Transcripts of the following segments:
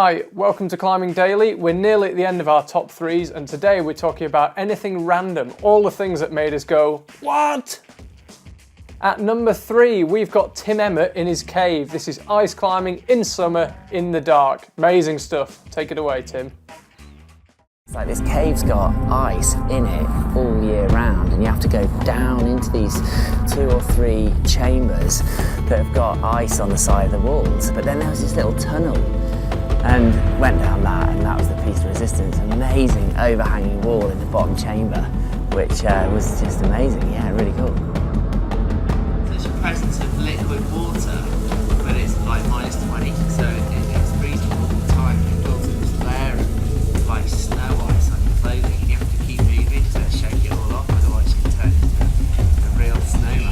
Hi, welcome to Climbing Daily. We're nearly at the end of our top threes, and today we're talking about anything random, all the things that made us go, what? At number 3, we've got Tim Emmett in his cave. This is ice climbing in summer, in the dark. Amazing stuff. Take it away, Tim. It's like this cave's got ice in it all year round, and you have to go down into these 2 or 3 chambers that have got ice on the side of the walls. But then there was this little tunnel, and went down that, and that was the piece of resistance. Amazing overhanging wall in the bottom chamber, which was just amazing. Yeah, really cool. There's a presence of liquid water, but it's like -20, so it's freezing all the time. It builds up this layer of like snow ice on your clothing, and you have to keep moving to shake it all off, otherwise you can turn into a real snowman.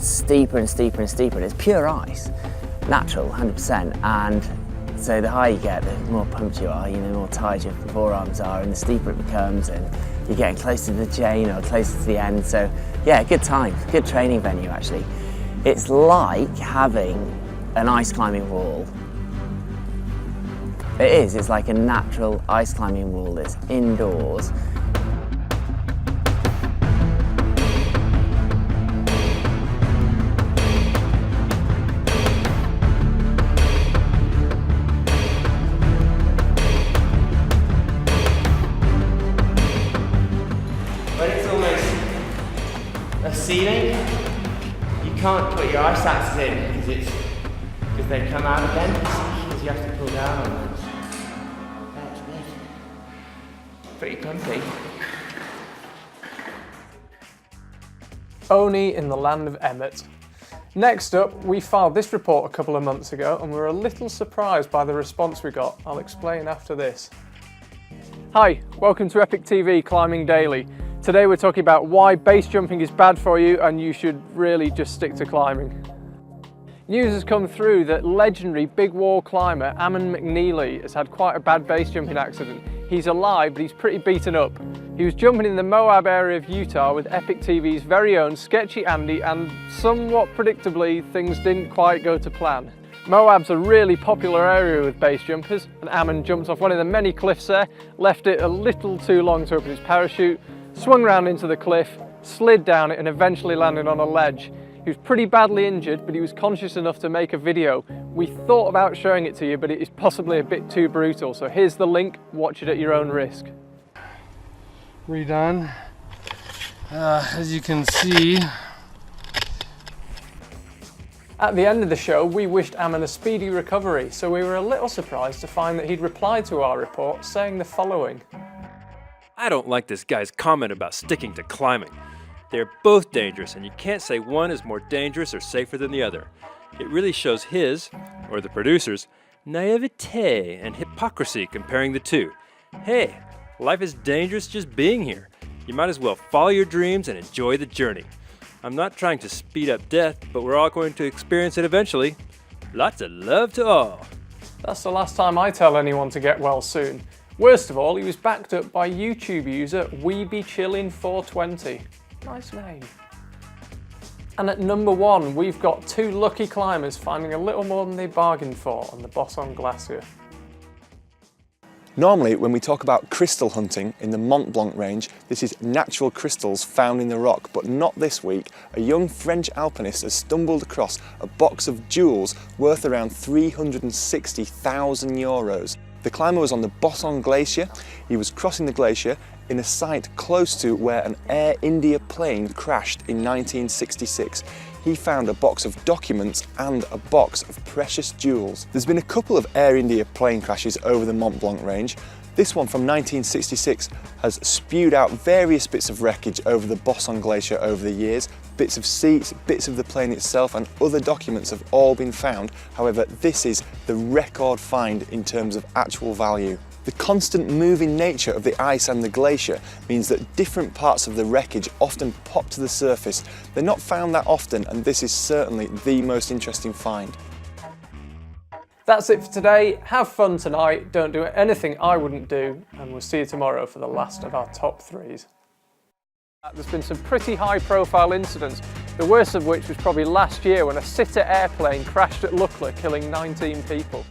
Steeper and steeper and steeper, and it's pure ice, natural, 100%, and so the higher you get, the more pumped you are, the more tired your forearms are, and the steeper it becomes, and you're getting close to the chain or closer to the end. So yeah, good time, good training venue actually. It's like having an ice climbing wall. It is, it's like a natural ice climbing wall that's indoors. Ceiling, you can't put your ice axes in because they come out again, because you have to pull down on them. That's good. Pretty comfy. Only in the land of Emmett. Next up, we filed this report a couple of months ago and we were a little surprised by the response we got. I'll explain after this. Hi, welcome to EpicTV Climbing Daily. Today we're talking about why base jumping is bad for you and you should really just stick to climbing. News has come through that legendary big wall climber Ammon McNeely has had quite a bad base jumping accident. He's alive, but he's pretty beaten up. He was jumping in the Moab area of Utah with EpicTV's very own Sketchy Andy, and somewhat predictably things didn't quite go to plan. Moab's a really popular area with base jumpers, and Ammon jumped off one of the many cliffs there, left it a little too long to open his parachute, swung round into the cliff, slid down it, and eventually landed on a ledge. He was pretty badly injured, but he was conscious enough to make a video. We thought about showing it to you, but it is possibly a bit too brutal, so here's the link, watch it at your own risk. Redone. As you can see. At the end of the show, we wished Ammon a speedy recovery, so we were a little surprised to find that he'd replied to our report saying the following. I don't like this guy's comment about sticking to climbing. They're both dangerous, and you can't say one is more dangerous or safer than the other. It really shows his, or the producer's, naivete and hypocrisy comparing the two. Hey, life is dangerous just being here. You might as well follow your dreams and enjoy the journey. I'm not trying to speed up death, but we're all going to experience it eventually. Lots of love to all. That's the last time I tell anyone to get well soon. Worst of all, he was backed up by YouTube user WeBeChillin420. Nice name. And at number 1, we've got 2 lucky climbers finding a little more than they bargained for on the Bossons Glacier. Normally, when we talk about crystal hunting in the Mont Blanc range, this is natural crystals found in the rock, but not this week. A young French alpinist has stumbled across a box of jewels worth around 360,000 euros. The climber was on the Bossons Glacier. He was crossing the glacier in a site close to where an Air India plane crashed in 1966. He found a box of documents and a box of precious jewels. There's been a couple of Air India plane crashes over the Mont Blanc range. This one from 1966 has spewed out various bits of wreckage over the Bossons Glacier over the years. Bits of seats, bits of the plane itself, and other documents have all been found. However, this is the record find in terms of actual value. The constant moving nature of the ice and the glacier means that different parts of the wreckage often pop to the surface. They're not found that often, and this is certainly the most interesting find. That's it for today. Have fun tonight, don't do anything I wouldn't do, and we'll see you tomorrow for the last of our top threes. There's been some pretty high profile incidents, the worst of which was probably last year when a sitter airplane crashed at Lukla, killing 19 people.